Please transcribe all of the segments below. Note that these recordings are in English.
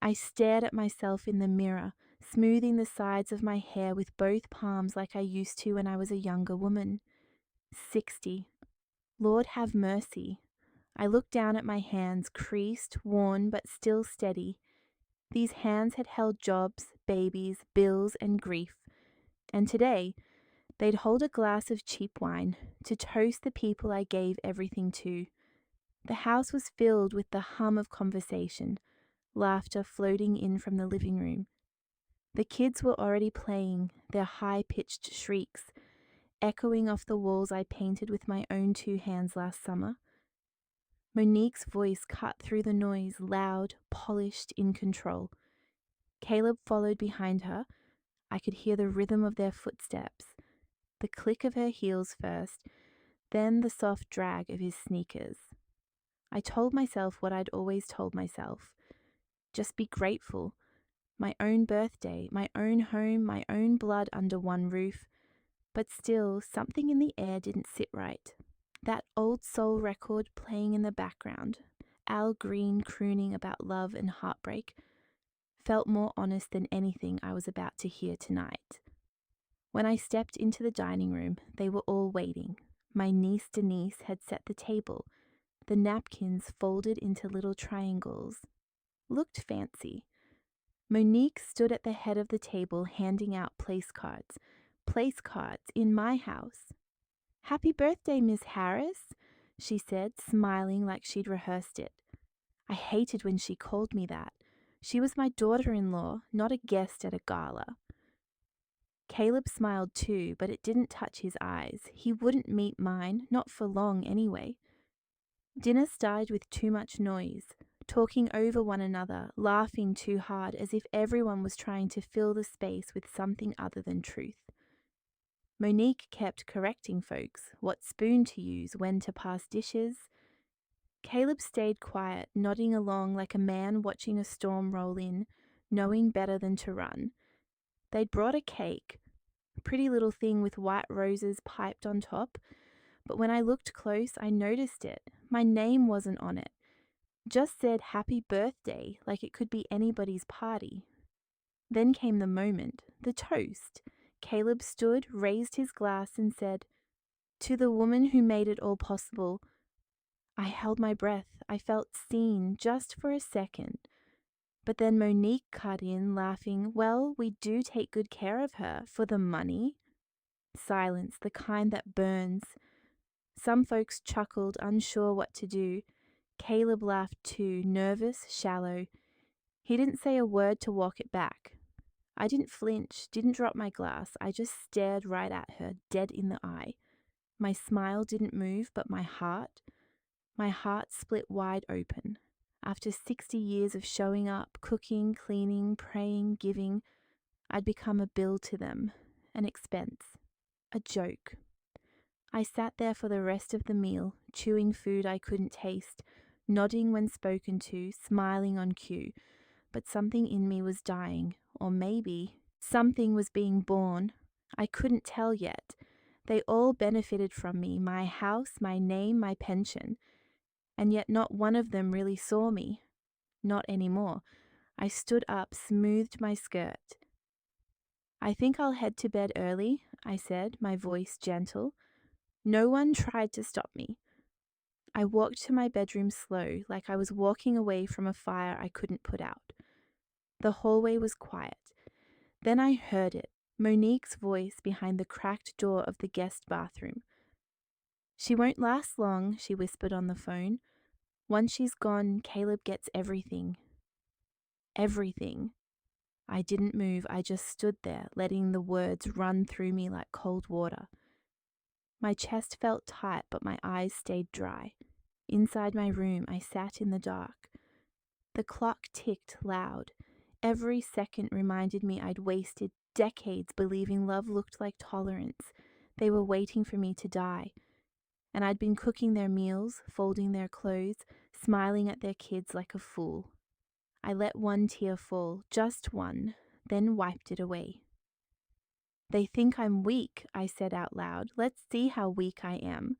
I stared at myself in the mirror, smoothing the sides of my hair with both palms like I used to when I was a younger woman. 60. Lord have mercy. I looked down at my hands, creased, worn, but still steady. These hands had held jobs, babies, bills, and grief. And today, they'd hold a glass of cheap wine to toast the people I gave everything to. The house was filled with the hum of conversation, laughter floating in from the living room. The kids were already playing, their high-pitched shrieks, echoing off the walls I painted with my own two hands last summer. Monique's voice cut through the noise, loud, polished, in control. Caleb followed behind her. I could hear the rhythm of their footsteps, the click of her heels first, then the soft drag of his sneakers. I told myself what I'd always told myself. Just be grateful. My own birthday, my own home, my own blood under one roof. But still, something in the air didn't sit right. That old soul record playing in the background, Al Green crooning about love and heartbreak, felt more honest than anything I was about to hear tonight. When I stepped into the dining room, they were all waiting. My niece Denise had set the table. The napkins folded into little triangles. Looked fancy. Monique stood at the head of the table handing out place cards. Place cards in my house. "Happy birthday, Miss Harris," she said, smiling like she'd rehearsed it. I hated when she called me that. She was my daughter-in-law, not a guest at a gala. Caleb smiled too, but it didn't touch his eyes. He wouldn't meet mine, not for long anyway. Dinner started with too much noise, talking over one another, laughing too hard, as if everyone was trying to fill the space with something other than truth. Monique kept correcting folks, what spoon to use, when to pass dishes. Caleb stayed quiet, nodding along like a man watching a storm roll in, knowing better than to run. They'd brought a cake, a pretty little thing with white roses piped on top, but when I looked close, I noticed it. My name wasn't on it. Just said happy birthday, like it could be anybody's party. Then came the moment, the toast. Caleb stood, raised his glass, and said, "To the woman who made it all possible." I held my breath. I felt seen just for a second. But then Monique cut in, laughing, "Well, we do take good care of her for the money." Silence, the kind that burns. Some folks chuckled, unsure what to do. Caleb laughed too, nervous, shallow. He didn't say a word to walk it back. I didn't flinch, didn't drop my glass. I just stared right at her, dead in the eye. My smile didn't move, but my heart split wide open. After 60 years of showing up, cooking, cleaning, praying, giving, I'd become a bill to them, an expense, a joke. I sat there for the rest of the meal, chewing food I couldn't taste, nodding when spoken to, smiling on cue. But something in me was dying, or maybe something was being born. I couldn't tell yet. They all benefited from me, my house, my name, my pension. And yet not one of them really saw me. Not anymore. I stood up, smoothed my skirt. "I think I'll head to bed early," I said, my voice gentle. No one tried to stop me. I walked to my bedroom slow, like I was walking away from a fire I couldn't put out. The hallway was quiet. Then I heard it, Monique's voice behind the cracked door of the guest bathroom. "She won't last long," she whispered on the phone. "Once she's gone, Caleb gets everything." Everything. I didn't move, I just stood there, letting the words run through me like cold water. My chest felt tight, but my eyes stayed dry. Inside my room, I sat in the dark. The clock ticked loud. Every second reminded me I'd wasted decades believing love looked like tolerance. They were waiting for me to die. And I'd been cooking their meals, folding their clothes, smiling at their kids like a fool. I let one tear fall, just one, then wiped it away. "They think I'm weak," I said out loud. "Let's see how weak I am."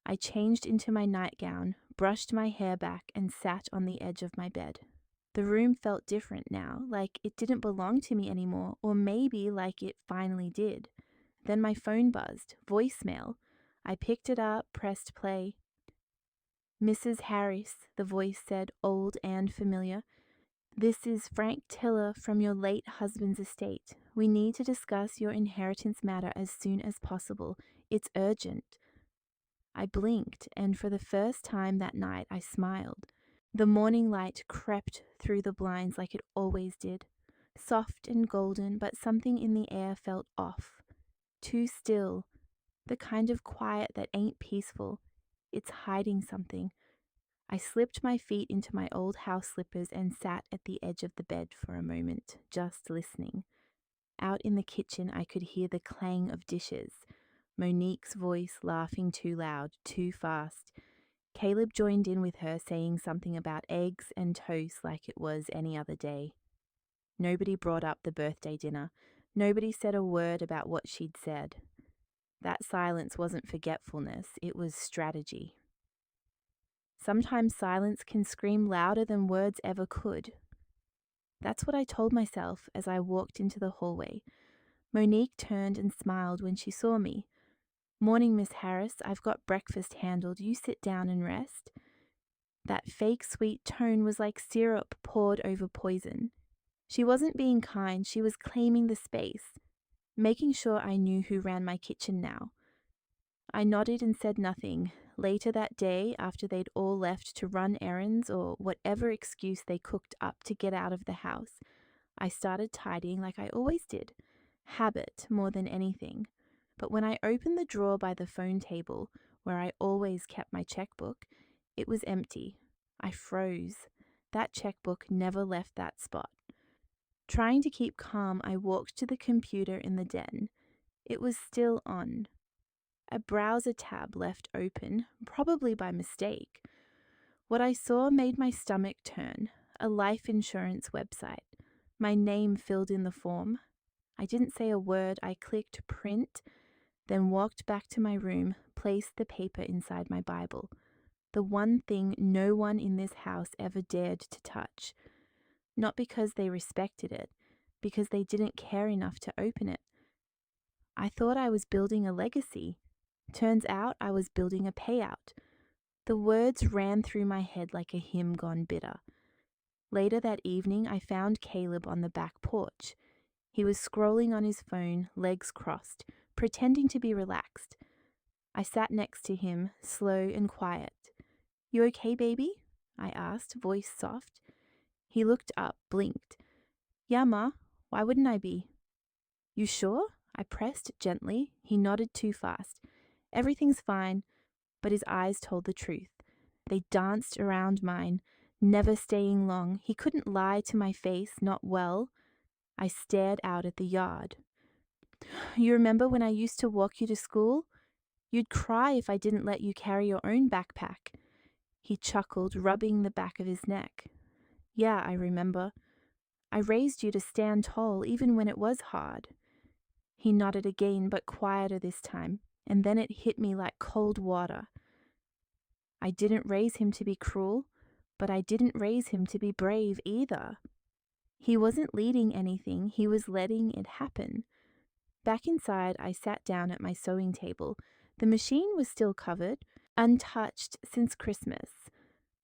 I changed into my nightgown, brushed my hair back, and sat on the edge of my bed. The room felt different now, like it didn't belong to me anymore, or maybe like it finally did. Then my phone buzzed. Voicemail. I picked it up, pressed play. "Mrs. Harris," the voice said, old and familiar. "This is Frank Tiller from your late husband's estate. We need to discuss your inheritance matter as soon as possible. It's urgent." I blinked, and for the first time that night I smiled. The morning light crept through the blinds like it always did, soft and golden, but something in the air felt off. Too still, the kind of quiet that ain't peaceful. It's hiding something. I slipped my feet into my old house slippers and sat at the edge of the bed for a moment, just listening. Out in the kitchen, I could hear the clang of dishes, Monique's voice laughing too loud, too fast. Caleb joined in with her, saying something about eggs and toast like it was any other day. Nobody brought up the birthday dinner. Nobody said a word about what she'd said. That silence wasn't forgetfulness, it was strategy. Sometimes silence can scream louder than words ever could. That's what I told myself as I walked into the hallway. Monique turned and smiled when she saw me. "Morning, Miss Harris. I've got breakfast handled. You sit down and rest." That fake sweet tone was like syrup poured over poison. She wasn't being kind, she was claiming the space, making sure I knew who ran my kitchen now. I nodded and said nothing. Later that day, after they'd all left to run errands or whatever excuse they cooked up to get out of the house, I started tidying like I always did. Habit more than anything. But when I opened the drawer by the phone table, where I always kept my checkbook, it was empty. I froze. That checkbook never left that spot. Trying to keep calm, I walked to the computer in the den. It was still on. A browser tab left open, probably by mistake. What I saw made my stomach turn. A life insurance website. My name filled in the form. I didn't say a word. I clicked print, then walked back to my room, placed the paper inside my Bible. The one thing no one in this house ever dared to touch. Not because they respected it, because they didn't care enough to open it. I thought I was building a legacy. Turns out I was building a payout. The words ran through my head like a hymn gone bitter. Later that evening, I found Caleb on the back porch. He was scrolling on his phone, legs crossed, pretending to be relaxed. I sat next to him, slow and quiet. "You okay, baby?" I asked, voice soft. He looked up, blinked. "Yeah, Ma. Why wouldn't I be?" "You sure?" I pressed gently. He nodded too fast. "Everything's fine," but his eyes told the truth. They danced around mine, never staying long. He couldn't lie to my face, not well. I stared out at the yard. "You remember when I used to walk you to school? You'd cry if I didn't let you carry your own backpack." He chuckled, rubbing the back of his neck. "Yeah, I remember. I raised you to stand tall, even when it was hard." He nodded again, but quieter this time, and then it hit me like cold water. I didn't raise him to be cruel, but I didn't raise him to be brave either. He wasn't leading anything, he was letting it happen. Back inside, I sat down at my sewing table. The machine was still covered, untouched since Christmas.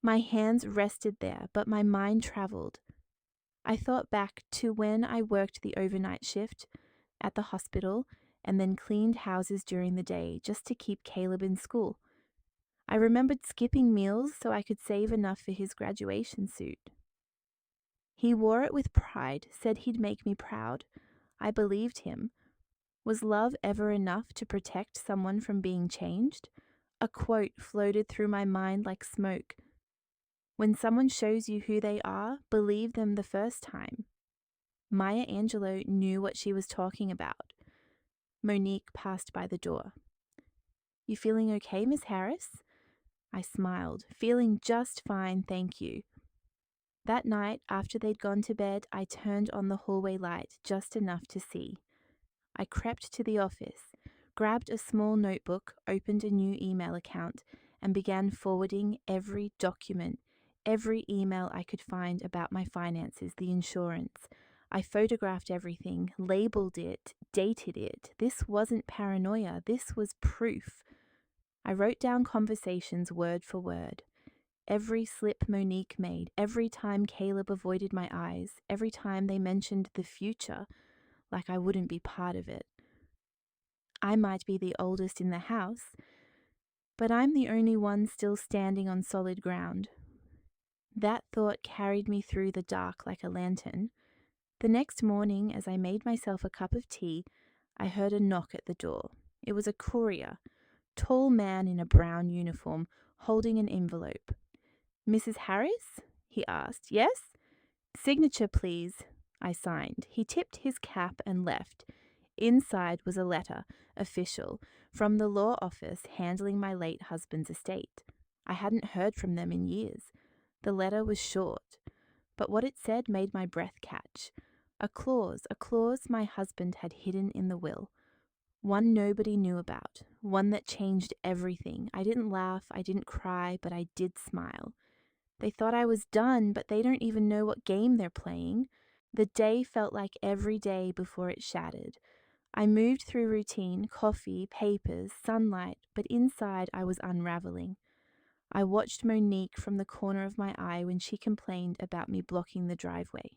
My hands rested there, but my mind traveled. I thought back to when I worked the overnight shift at the hospital and then cleaned houses during the day just to keep Caleb in school. I remembered skipping meals so I could save enough for his graduation suit. He wore it with pride, said he'd make me proud. I believed him. Was love ever enough to protect someone from being changed? A quote floated through my mind like smoke. When someone shows you who they are, believe them the first time. Maya Angelou knew what she was talking about. Monique passed by the door. "You feeling okay, Miss Harris?" I smiled, "Feeling just fine, thank you." That night, after they'd gone to bed, I turned on the hallway light just enough to see. I crept to the office, grabbed a small notebook, opened a new email account, and began forwarding every document, Every email I could find about my finances, the insurance. I photographed everything, labeled it, dated it. This wasn't paranoia, this was proof. I wrote down conversations word for word. Every slip Monique made, every time Caleb avoided my eyes, every time they mentioned the future, like I wouldn't be part of it. I might be the oldest in the house, but I'm the only one still standing on solid ground. That thought carried me through the dark like a lantern. The next morning, as I made myself a cup of tea, I heard a knock at the door. It was a courier, tall man in a brown uniform, holding an envelope. "Mrs. Harris?" he asked. "Yes?" "Signature, please." I signed. He tipped his cap and left. Inside was a letter, official, from the law office handling my late husband's estate. I hadn't heard from them in years. The letter was short, but what it said made my breath catch. A clause my husband had hidden in the will. One nobody knew about, one that changed everything. I didn't laugh, I didn't cry, but I did smile. They thought I was done, but they don't even know what game they're playing. The day felt like every day before it shattered. I moved through routine, coffee, papers, sunlight, but inside I was unraveling. I watched Monique from the corner of my eye when she complained about me blocking the driveway.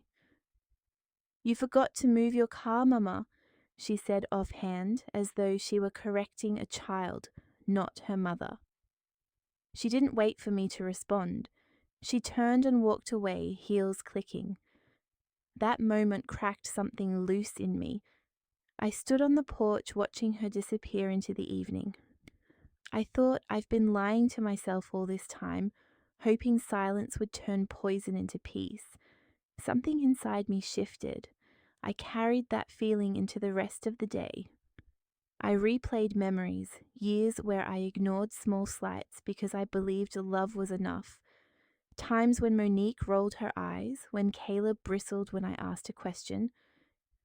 "You forgot to move your car, Mama," she said offhand, as though she were correcting a child, not her mother. She didn't wait for me to respond. She turned and walked away, heels clicking. That moment cracked something loose in me. I stood on the porch watching her disappear into the evening. I thought I've been lying to myself all this time, hoping silence would turn poison into peace. Something inside me shifted. I carried that feeling into the rest of the day. I replayed memories, years where I ignored small slights because I believed love was enough. Times when Monique rolled her eyes, when Caleb bristled when I asked a question,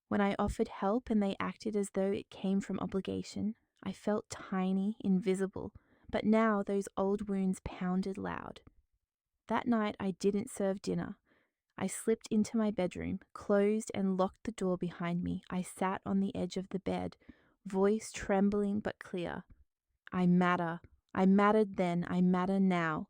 when I offered help and they acted as though it came from obligation. I felt tiny, invisible, but now those old wounds pounded loud. That night I didn't serve dinner. I slipped into my bedroom, closed and locked the door behind me. I sat on the edge of the bed, voice trembling but clear. I matter. I mattered then. I matter now.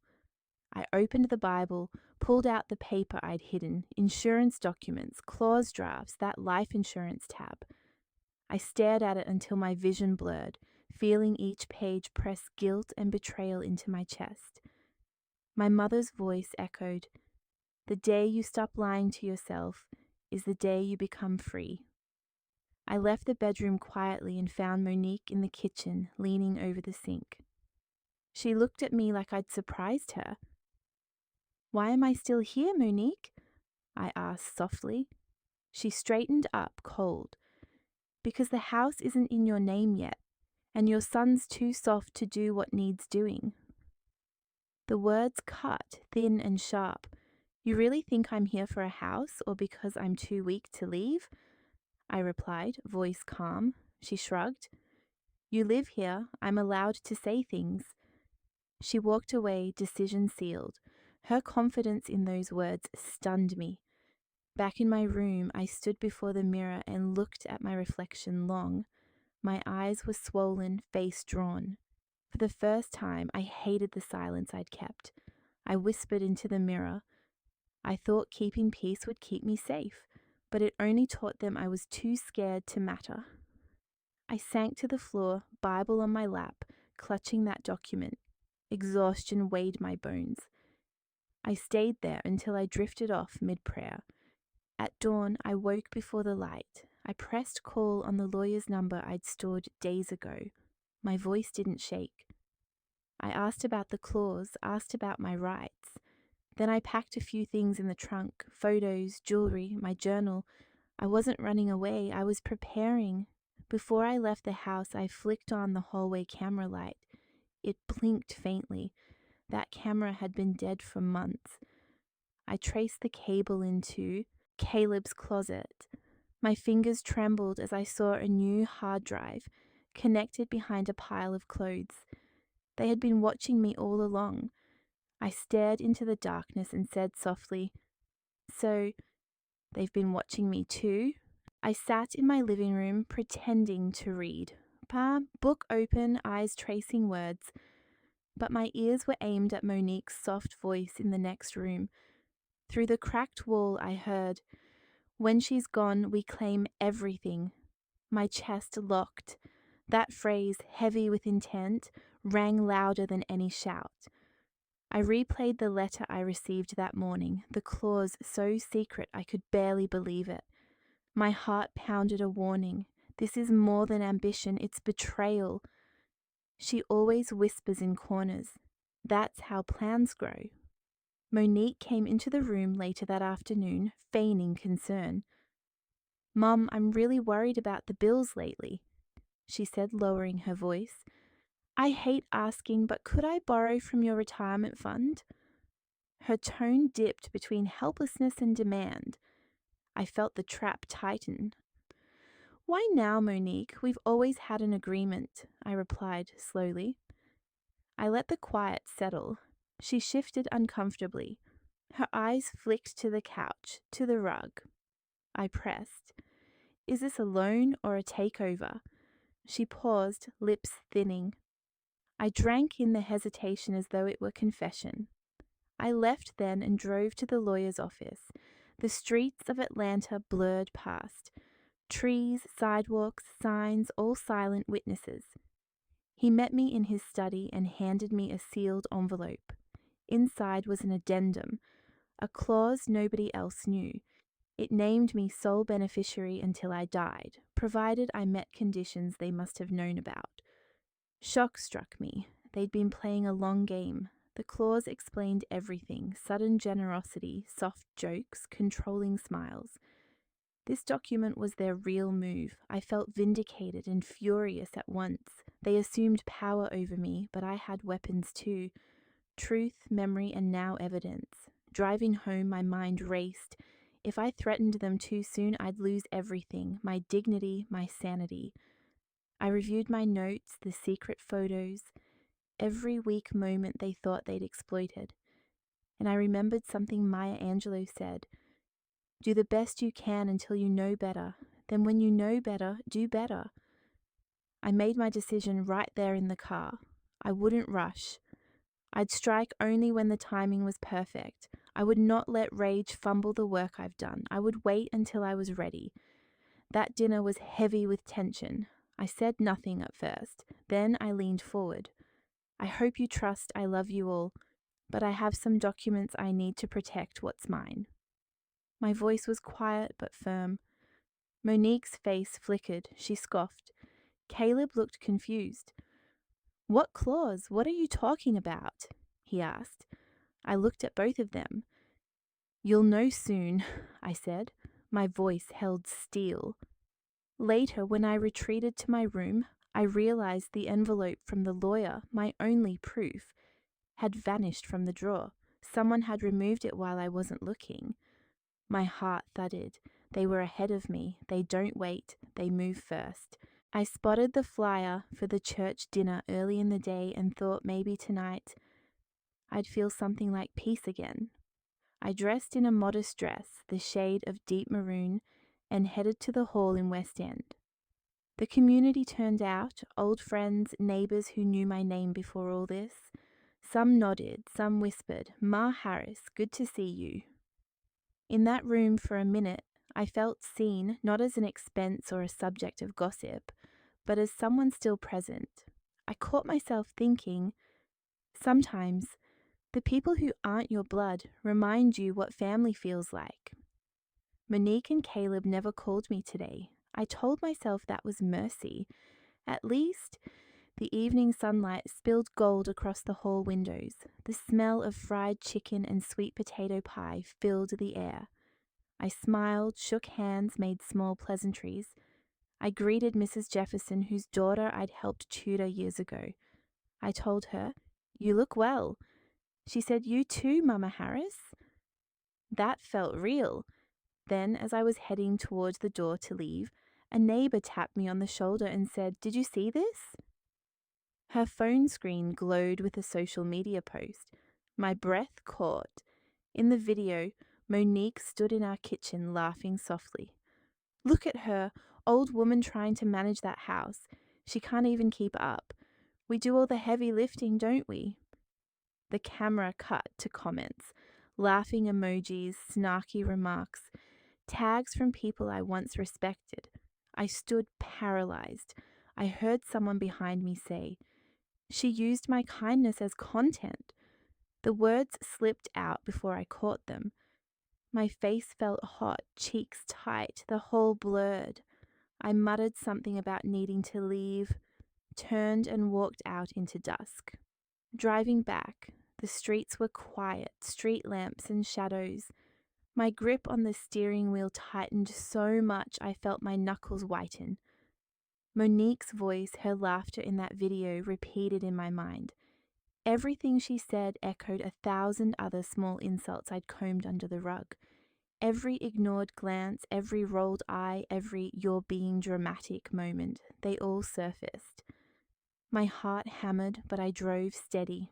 I opened the Bible, pulled out the paper I'd hidden, insurance documents, clause drafts, that life insurance tab. I stared at it until my vision blurred, feeling each page press guilt and betrayal into my chest. My mother's voice echoed, "The day you stop lying to yourself is the day you become free." I left the bedroom quietly and found Monique in the kitchen, leaning over the sink. She looked at me like I'd surprised her. "Why am I still here, Monique?" I asked softly. She straightened up, cold. "Because the house isn't in your name yet, and your son's too soft to do what needs doing." The words cut, thin and sharp. "You really think I'm here for a house, or because I'm too weak to leave?" I replied, voice calm. She shrugged. "You live here. I'm allowed to say things." She walked away, decision sealed. Her confidence in those words stunned me. Back in my room, I stood before the mirror and looked at my reflection long. My eyes were swollen, face drawn. For the first time, I hated the silence I'd kept. I whispered into the mirror. I thought keeping peace would keep me safe, but it only taught them I was too scared to matter. I sank to the floor, Bible on my lap, clutching that document. Exhaustion weighed my bones. I stayed there until I drifted off mid-prayer. At dawn, I woke before the light. I pressed call on the lawyer's number I'd stored days ago. My voice didn't shake. I asked about the clause, asked about my rights. Then I packed a few things in the trunk, photos, jewelry, my journal. I wasn't running away, I was preparing. Before I left the house, I flicked on the hallway camera light. It blinked faintly. That camera had been dead for months. I traced the cable into Caleb's closet. My fingers trembled as I saw a new hard drive, connected behind a pile of clothes. They had been watching me all along. I stared into the darkness and said softly, "So, they've been watching me too?" I sat in my living room pretending to read. Book open, eyes tracing words, but my ears were aimed at Monique's soft voice in the next room. Through the cracked wall, I heard, "When she's gone, we claim everything." My chest locked. That phrase, heavy with intent, rang louder than any shout. I replayed the letter I received that morning, the clause so secret I could barely believe it. My heart pounded a warning. This is more than ambition, it's betrayal. She always whispers in corners. That's how plans grow. Monique came into the room later that afternoon, feigning concern. "Mum, I'm really worried about the bills lately," she said, lowering her voice. "I hate asking, but could I borrow from your retirement fund?" Her tone dipped between helplessness and demand. I felt the trap tighten. "Why now, Monique? We've always had an agreement," I replied slowly. I let the quiet settle. She shifted uncomfortably. Her eyes flicked to the couch, to the rug. I pressed. "Is this a loan or a takeover?" She paused, lips thinning. I drank in the hesitation as though it were confession. I left then and drove to the lawyer's office. The streets of Atlanta blurred past. Trees, sidewalks, signs, all silent witnesses. He met me in his study and handed me a sealed envelope. Inside was an addendum, a clause nobody else knew. It named me sole beneficiary until I died, provided I met conditions they must have known about. Shock struck me. They'd been playing a long game. The clause explained everything: sudden generosity, soft jokes, controlling smiles. This document was their real move. I felt vindicated and furious at once. They assumed power over me, but I had weapons too. Truth, memory, and now evidence. Driving home, my mind raced. If I threatened them too soon, I'd lose everything: my dignity, my sanity. I reviewed my notes, the secret photos, every weak moment they thought they'd exploited. And I remembered something Maya Angelou said: "Do the best you can until you know better. Then when you know better, do better." I made my decision right there in the car. I wouldn't rush. I'd strike only when the timing was perfect. I would not let rage fumble the work I've done. I would wait until I was ready. That dinner was heavy with tension. I said nothing at first. Then I leaned forward. "I hope you trust I love you all, but I have some documents I need to protect what's mine." My voice was quiet but firm. Monique's face flickered. She scoffed. Caleb looked confused. "What clause? What are you talking about?" he asked. I looked at both of them. "You'll know soon," I said. My voice held steel. Later, when I retreated to my room, I realized the envelope from the lawyer, my only proof, had vanished from the drawer. Someone had removed it while I wasn't looking. My heart thudded. They were ahead of me. They don't wait. They move first. I spotted the flyer for the church dinner early in the day and thought maybe tonight I'd feel something like peace again. I dressed in a modest dress, the shade of deep maroon, and headed to the hall in West End. The community turned out, old friends, neighbours who knew my name before all this. Some nodded, some whispered, "Ma Harris, good to see you." In that room for a minute, I felt seen, not as an expense or a subject of gossip, but as someone still present. I caught myself thinking, sometimes the people who aren't your blood remind you what family feels like. Monique and Caleb never called me today. I told myself that was mercy. At least, the evening sunlight spilled gold across the hall windows. The smell of fried chicken and sweet potato pie filled the air. I smiled, shook hands, made small pleasantries. I greeted Mrs. Jefferson, whose daughter I'd helped tutor years ago. I told her, "You look well." She said, "You too, Mama Harris." That felt real. Then, as I was heading towards the door to leave, a neighbour tapped me on the shoulder and said, "Did you see this?" Her phone screen glowed with a social media post. My breath caught. In the video, Monique stood in our kitchen laughing softly. Look at her, old woman trying to manage that house. She can't even keep up. We do all the heavy lifting, don't we? The camera cut to comments, laughing emojis, snarky remarks, tags from people I once respected. I stood paralyzed. I heard someone behind me say, "She used my kindness as content." The words slipped out before I caught them. My face felt hot, cheeks tight, the whole blurred. I muttered something about needing to leave, turned and walked out into dusk. Driving back, the streets were quiet, street lamps and shadows. My grip on the steering wheel tightened so much I felt my knuckles whiten. Monique's voice, her laughter in that video repeated in my mind. Everything she said echoed 1,000 other small insults I'd combed under the rug. Every ignored glance, every rolled eye, every "you're being dramatic" moment, they all surfaced. My heart hammered, but I drove steady.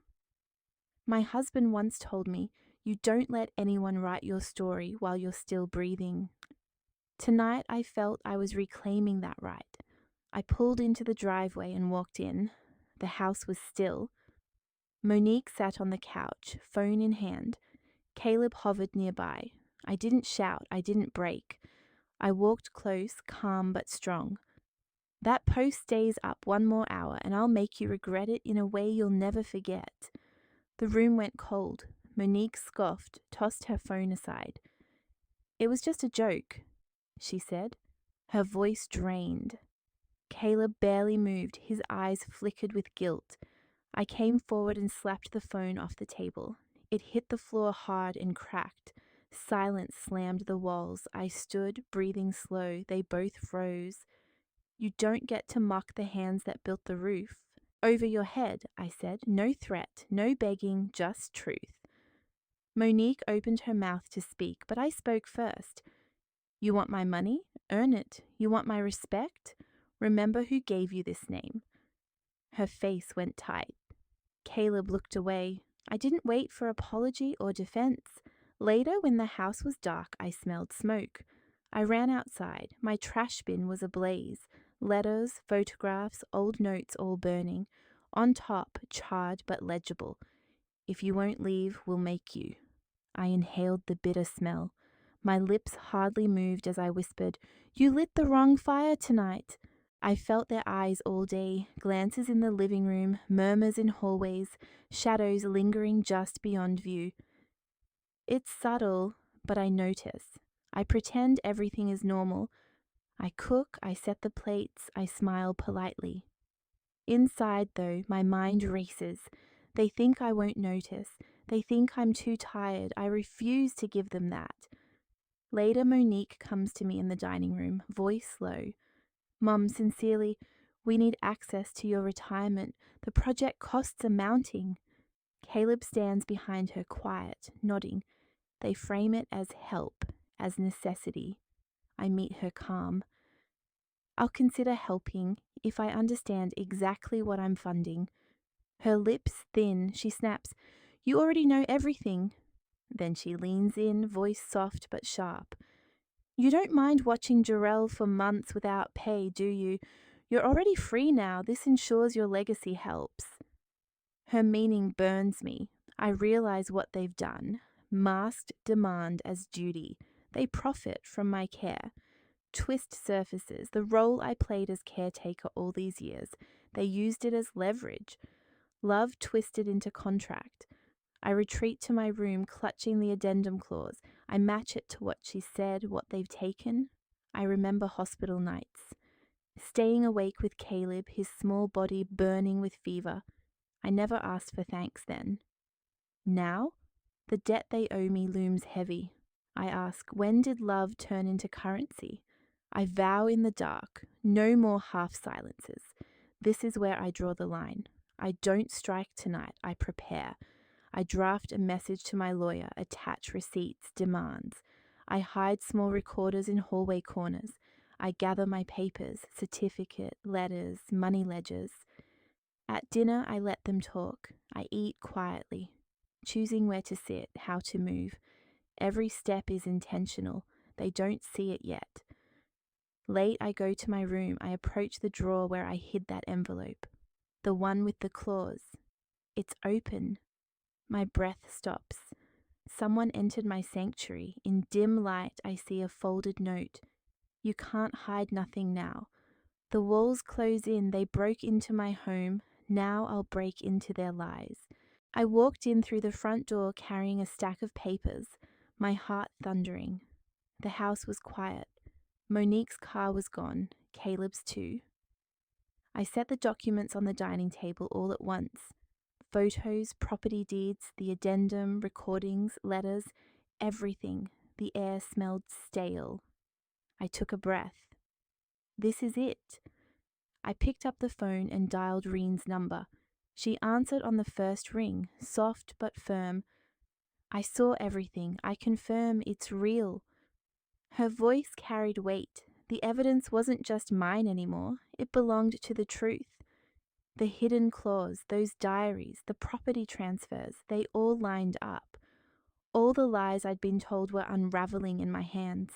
My husband once told me, "You don't let anyone write your story while you're still breathing." Tonight I felt I was reclaiming that right. I pulled into the driveway and walked in. The house was still. Monique sat on the couch, phone in hand. Caleb hovered nearby. I didn't shout, I didn't break. I walked close, calm but strong. "That post stays up one more hour and I'll make you regret it in a way you'll never forget." The room went cold. Monique scoffed, tossed her phone aside. "It was just a joke," she said. Her voice drained. Caleb barely moved, his eyes flickered with guilt. I came forward and slapped the phone off the table. It hit the floor hard and cracked. Silence slammed the walls. I stood, breathing slow. They both froze. "You don't get to mock the hands that built the roof." "Over your head," I said. "No threat, no begging, just truth." Monique opened her mouth to speak, but I spoke first. "You want my money? Earn it. You want my respect? Remember who gave you this name." Her face went tight. Caleb looked away. I didn't wait for apology or defense. Later, when the house was dark, I smelled smoke. I ran outside. My trash bin was ablaze. Letters, photographs, old notes all burning. On top, charred but legible. "If you won't leave, we'll make you." I inhaled the bitter smell. My lips hardly moved as I whispered, "You lit the wrong fire tonight." I felt their eyes all day, glances in the living room, murmurs in hallways, shadows lingering just beyond view. It's subtle, but I notice. I pretend everything is normal. I cook, I set the plates, I smile politely. Inside, though, my mind races. They think I won't notice. They think I'm too tired. I refuse to give them that. Later, Monique comes to me in the dining room, voice low. "Mum, sincerely, we need access to your retirement. The project costs are mounting." Caleb stands behind her, quiet, nodding. They frame it as help, as necessity. I meet her calm. "I'll consider helping if I understand exactly what I'm funding." Her lips thin, she snaps, "You already know everything." Then she leans in, voice soft but sharp. "You don't mind watching Jarrell for months without pay, do you? You're already free now. This ensures your legacy helps." Her meaning burns me. I realize what they've done. Masked demand as duty. They profit from my care. Twist surfaces. The role I played as caretaker all these years. They used it as leverage. Love twisted into contract. I retreat to my room, clutching the addendum clause. I match it to what she said, what they've taken. I remember hospital nights. Staying awake with Caleb, his small body burning with fever. I never asked for thanks then. Now, the debt they owe me looms heavy. I ask, when did love turn into currency? I vow in the dark, no more half silences. This is where I draw the line. I don't strike tonight, I prepare. I draft a message to my lawyer, attach receipts, demands. I hide small recorders in hallway corners. I gather my papers, certificate, letters, money ledgers. At dinner, I let them talk. I eat quietly. choosing where to sit, how to move. Every step is intentional. They don't see it yet. Late, I go to my room. I approach the drawer where I hid that envelope. The one with the claws. It's open. My breath stops. Someone entered my sanctuary. In dim light, I see a folded note. You can't hide nothing now. The walls close in. They broke into my home. Now I'll break into their lies. I walked in through the front door carrying a stack of papers, my heart thundering. The house was quiet. Monique's car was gone, Caleb's too. I set the documents on the dining table all at once. Photos, property deeds, the addendum, recordings, letters, everything. The air smelled stale. I took a breath. This is it. I picked up the phone and dialed Reen's number. She answered on the first ring, soft but firm. I saw everything. I confirm it's real. Her voice carried weight. The evidence wasn't just mine anymore. It belonged to the truth. The hidden clause, those diaries, the property transfers, they all lined up. All the lies I'd been told were unraveling in my hands.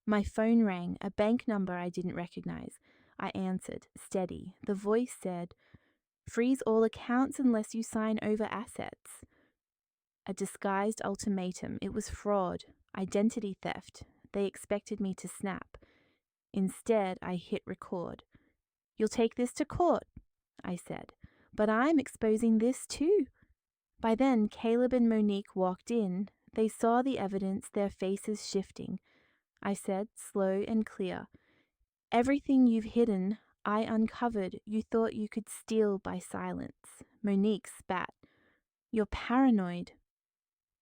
My phone rang, a bank number I didn't recognize. I answered, steady. The voice said, "Freeze all accounts unless you sign over assets." A disguised ultimatum. It was fraud, identity theft. They expected me to snap. Instead, I hit record. "You'll take this to court," I said. "But I'm exposing this too." By then, Caleb and Monique walked in. They saw the evidence, their faces shifting. I said, slow and clear, "Everything you've hidden, I uncovered. You thought you could steal by silence." Monique spat. "You're paranoid."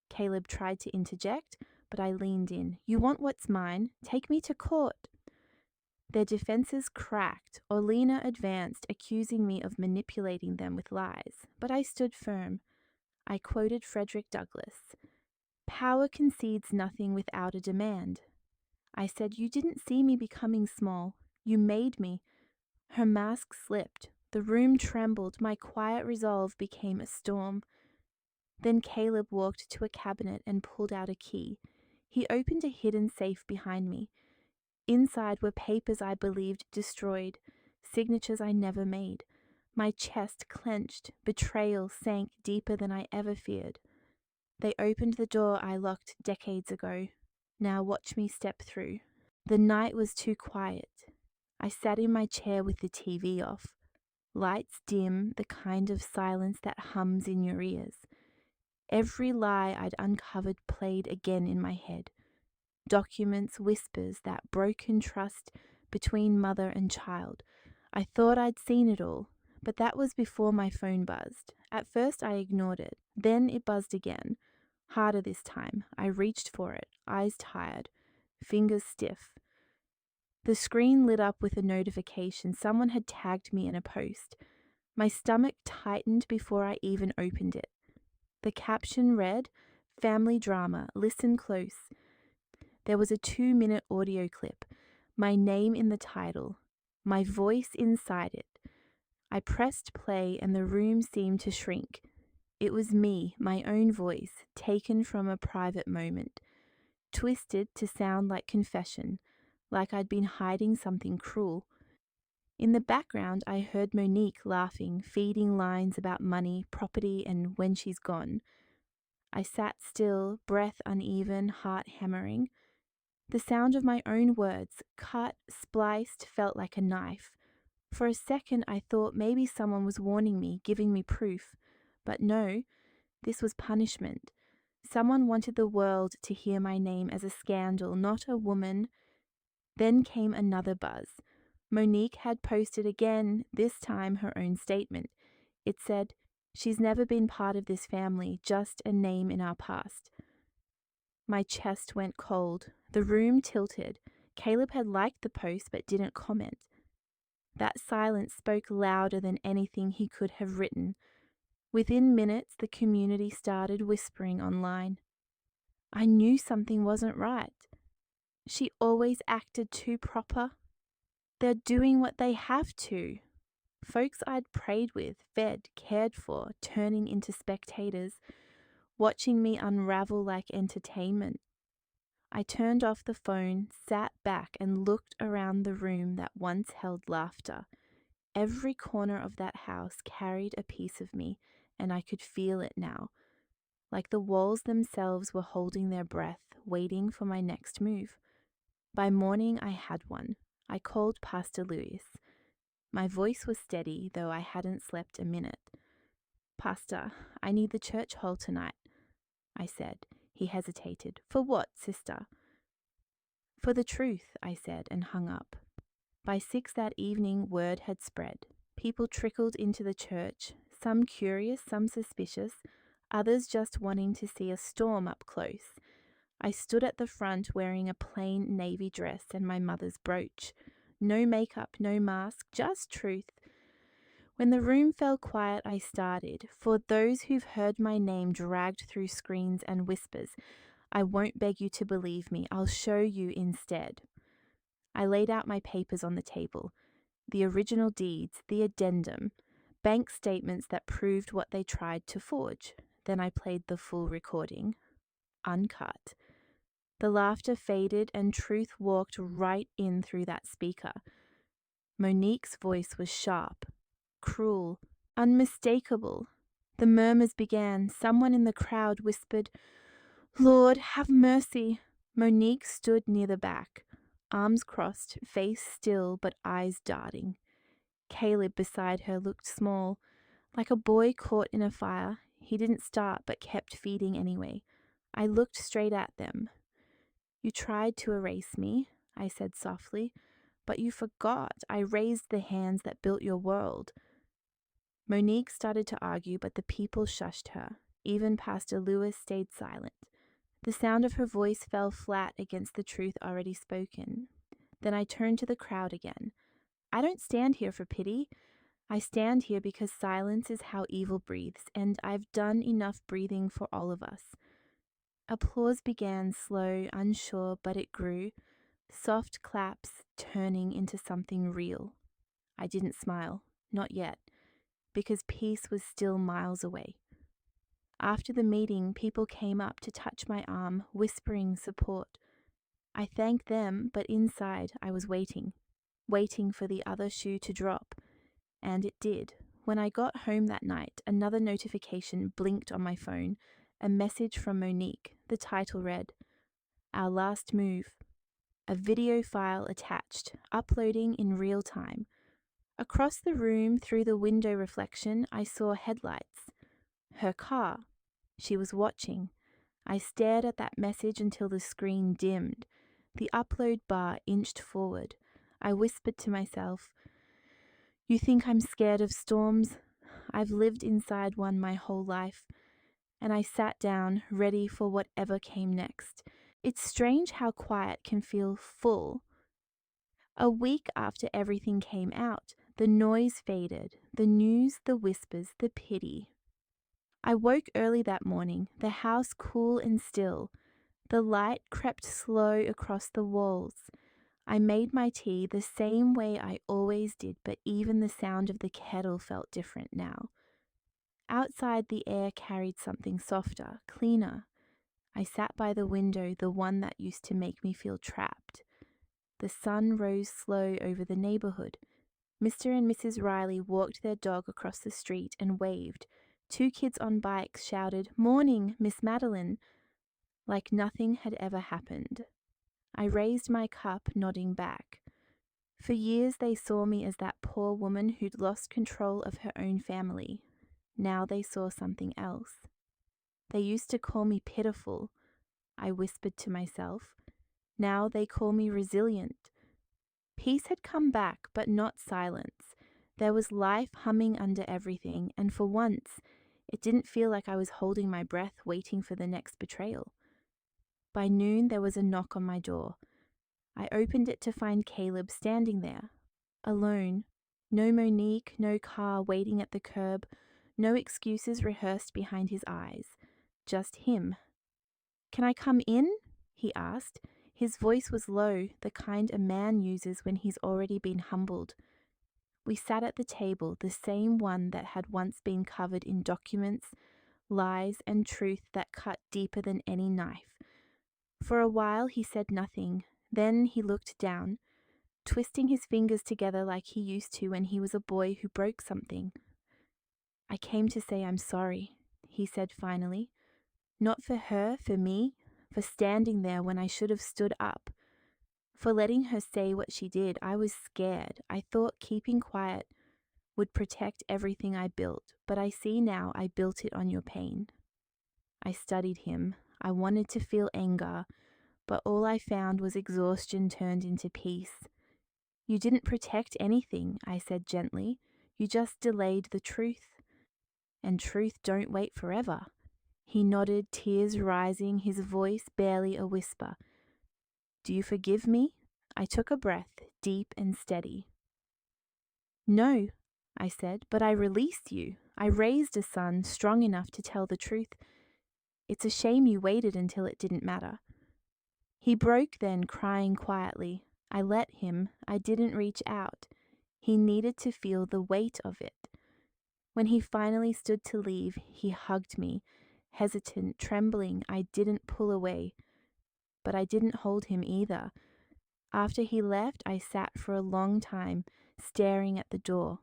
Caleb tried to interject, but I leaned in. "You want what's mine? Take me to court." Their defenses cracked. Orlena advanced, accusing me of manipulating them with lies. But I stood firm. I quoted Frederick Douglass. "Power concedes nothing without a demand." I said, "You didn't see me becoming small. You made me." Her mask slipped. The room trembled. My quiet resolve became a storm. Then Caleb walked to a cabinet and pulled out a key. He opened a hidden safe behind me. Inside were papers I believed destroyed, signatures I never made. My chest clenched. Betrayal sank deeper than I ever feared. They opened the door I locked decades ago. Now watch me step through. The night was too quiet. I sat in my chair with the TV off. Lights dim, the kind of silence that hums in your ears. Every lie I'd uncovered played again in my head. Documents, whispers, that broken trust between mother and child. I thought I'd seen it all, but that was before my phone buzzed. At first I ignored it. Then it buzzed again. Harder this time. I reached for it, eyes tired, fingers stiff. The screen lit up with a notification. Someone had tagged me in a post. My stomach tightened before I even opened it. The caption read, "Family drama, listen close." There was a 2-minute audio clip, my name in the title, my voice inside it. I pressed play and the room seemed to shrink. It was me, my own voice, taken from a private moment, twisted to sound like confession, like I'd been hiding something cruel. In the background, I heard Monique laughing, feeding lines about money, property, and when she's gone. I sat still, breath uneven, heart hammering. The sound of my own words, cut, spliced, felt like a knife. For a second, I thought maybe someone was warning me, giving me proof. But no, this was punishment. Someone wanted the world to hear my name as a scandal, not a woman. Then came another buzz. Monique had posted again, this time her own statement. It said, "She's never been part of this family, just a name in our past." My chest went cold. The room tilted. Caleb had liked the post but didn't comment. That silence spoke louder than anything he could have written. Within minutes, the community started whispering online. I knew something wasn't right. She always acted too proper. They're doing what they have to. Folks I'd prayed with, fed, cared for, turning into spectators. watching me unravel like entertainment. I turned off the phone, sat back, and looked around the room that once held laughter. Every corner of that house carried a piece of me, and I could feel it now, like the walls themselves were holding their breath, waiting for my next move. By morning, I had one. I called Pastor Lewis. My voice was steady, though I hadn't slept a minute. "Pastor, I need the church hall tonight," I said. He hesitated. "For what, sister?" "For the truth," I said, and hung up. By 6 that evening, word had spread. People trickled into the church, some curious, some suspicious, others just wanting to see a storm up close. I stood at the front wearing a plain navy dress and my mother's brooch. No makeup, no mask, just truth. When the room fell quiet, I started. For those who've heard my name dragged through screens and whispers, I won't beg you to believe me, I'll show you instead. I laid out my papers on the table. The original deeds, the addendum, bank statements that proved what they tried to forge. Then I played the full recording. Uncut. The laughter faded and truth walked right in through that speaker. Monique's voice was sharp, cruel, unmistakable. The murmurs began. Someone in the crowd whispered, "Lord, have mercy." Monique stood near the back, arms crossed, face still but eyes darting. Caleb beside her looked small, like a boy caught in a fire. He didn't start but kept feeding anyway. I looked straight at them. "You tried to erase me," I said softly, "but you forgot I raised the hands that built your world." Monique started to argue, but the people shushed her. Even Pastor Lewis stayed silent. The sound of her voice fell flat against the truth already spoken. Then I turned to the crowd again. "I don't stand here for pity. I stand here because silence is how evil breathes, and I've done enough breathing for all of us." Applause began, slow, unsure, but it grew. Soft claps turning into something real. I didn't smile, not yet, because peace was still miles away. After the meeting, people came up to touch my arm, whispering support. I thanked them, but inside I was waiting for the other shoe to drop. And it did. When I got home that night, another notification blinked on my phone, a message from Monique. The title read, "Our last move." A video file attached, uploading in real time. Across the room, through the window reflection, I saw headlights. Her car. She was watching. I stared at that message until the screen dimmed. The upload bar inched forward. I whispered to myself, "You think I'm scared of storms? I've lived inside one my whole life." And I sat down, ready for whatever came next. It's strange how quiet can feel full. A week after everything came out, the noise faded, the news, the whispers, the pity. I woke early that morning, the house cool and still. The light crept slow across the walls. I made my tea the same way I always did, but even the sound of the kettle felt different now. Outside, the air carried something softer, cleaner. I sat by the window, the one that used to make me feel trapped. The sun rose slow over the neighborhood. Mr. and Mrs. Riley walked their dog across the street and waved. 2 kids on bikes shouted, "Morning, Miss Madeline," like nothing had ever happened. I raised my cup, nodding back. For years they saw me as that poor woman who'd lost control of her own family. Now they saw something else. They used to call me pitiful, I whispered to myself. Now they call me resilient. Peace had come back, but not silence. There was life humming under everything, and for once, it didn't feel like I was holding my breath waiting for the next betrayal. By noon, there was a knock on my door. I opened it to find Caleb standing there, alone. No Monique, no car waiting at the curb, no excuses rehearsed behind his eyes. Just him. "Can I come in?" he asked. His voice was low, the kind a man uses when he's already been humbled. We sat at the table, the same one that had once been covered in documents, lies and truth that cut deeper than any knife. For a while he said nothing, then he looked down, twisting his fingers together like he used to when he was a boy who broke something. "I came to say I'm sorry," he said finally. "Not for her, for me, for standing there when I should have stood up. For letting her say what she did. I was scared. I thought keeping quiet would protect everything I built, but I see now I built it on your pain." I studied him. I wanted to feel anger, but all I found was exhaustion turned into peace. "You didn't protect anything," I said gently. "You just delayed the truth. And truth don't wait forever." He nodded, tears rising, his voice barely a whisper. "Do you forgive me?" I took a breath, deep and steady. "No," I said, "but I released you. I raised a son strong enough to tell the truth. It's a shame you waited until it didn't matter." He broke then, crying quietly. I let him. I didn't reach out. He needed to feel the weight of it. When he finally stood to leave, he hugged me, hesitant, trembling. I didn't pull away, but I didn't hold him either. After he left, I sat for a long time, staring at the door.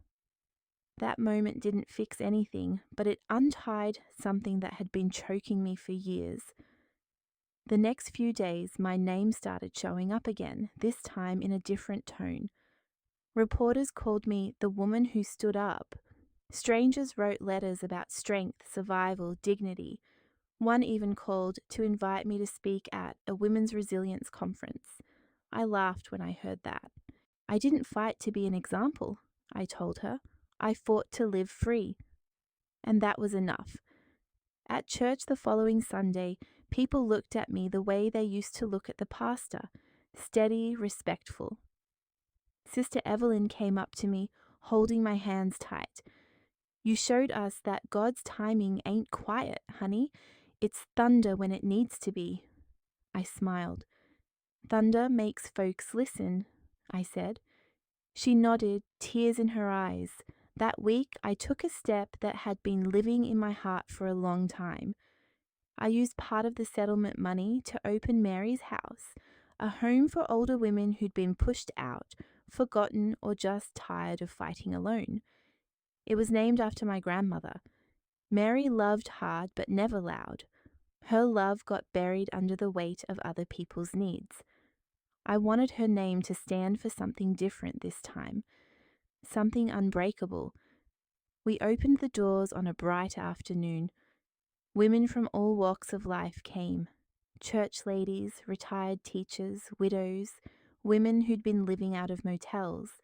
That moment didn't fix anything, but it untied something that had been choking me for years. The next few days, my name started showing up again, this time in a different tone. Reporters called me the woman who stood up. Strangers wrote letters about strength, survival, dignity. One even called to invite me to speak at a women's resilience conference. I laughed when I heard that. "I didn't fight to be an example," I told her. "I fought to live free." And that was enough. At church the following Sunday, people looked at me the way they used to look at the pastor, steady, respectful. Sister Evelyn came up to me, holding my hands tight. "You showed us that God's timing ain't quiet, honey. It's thunder when it needs to be." I smiled. "Thunder makes folks listen," I said. She nodded, tears in her eyes. That week, I took a step that had been living in my heart for a long time. I used part of the settlement money to open Mary's house, a home for older women who'd been pushed out, forgotten, or just tired of fighting alone. It was named after my grandmother. Mary loved hard but never loud. Her love got buried under the weight of other people's needs. I wanted her name to stand for something different this time, something unbreakable. We opened the doors on a bright afternoon. Women from all walks of life came. Church ladies, retired teachers, widows, women who'd been living out of motels.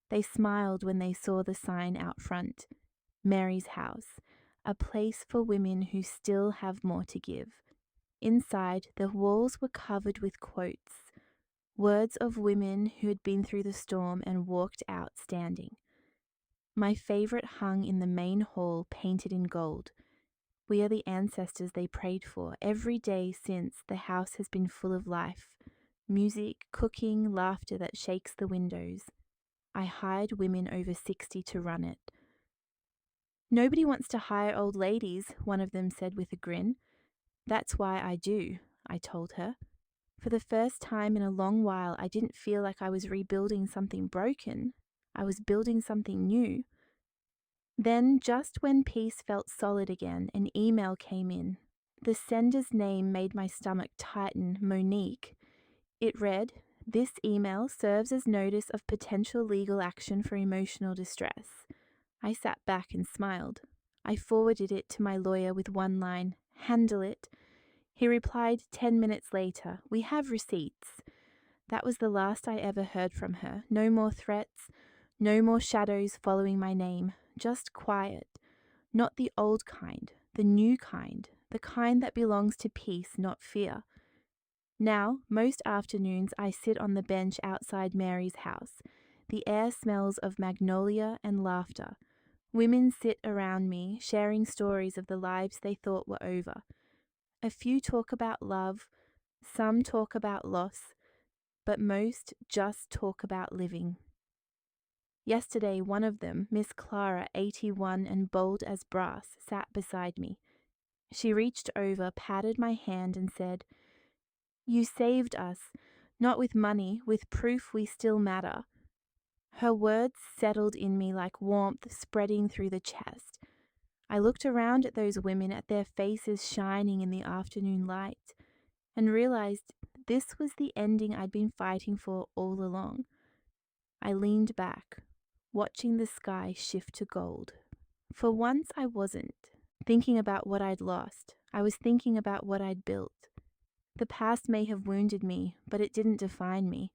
They smiled when they saw the sign out front, "Mary's House, a place for women who still have more to give." Inside, the walls were covered with quotes, words of women who had been through the storm and walked out standing. My favorite hung in the main hall, painted in gold. We are the ancestors they prayed for. Every day since, the house has been full of life. Music, cooking, laughter that shakes the windows. I hired women over 60 to run it. "Nobody wants to hire old ladies," one of them said with a grin. "That's why I do," I told her. For the first time in a long while, I didn't feel like I was rebuilding something broken. I was building something new. Then, just when peace felt solid again, an email came in. The sender's name made my stomach tighten, Monique. It read, "This email serves as notice of potential legal action for emotional distress." I sat back and smiled. I forwarded it to my lawyer with one line, "Handle it." He replied 10 minutes later, "We have receipts." That was the last I ever heard from her. No more threats, no more shadows following my name, just quiet. Not the old kind, the new kind, the kind that belongs to peace, not fear. Now, most afternoons, I sit on the bench outside Mary's house. The air smells of magnolia and laughter. Women sit around me, sharing stories of the lives they thought were over. A few talk about love, some talk about loss, but most just talk about living. Yesterday, one of them, Miss Clara, 81 and bold as brass, sat beside me. She reached over, patted my hand, and said, "You saved us. Not with money, with proof we still matter." Her words settled in me like warmth spreading through the chest. I looked around at those women, at their faces shining in the afternoon light, and realized this was the ending I'd been fighting for all along. I leaned back, watching the sky shift to gold. For once, I wasn't thinking about what I'd lost. I was thinking about what I'd built. The past may have wounded me, but it didn't define me.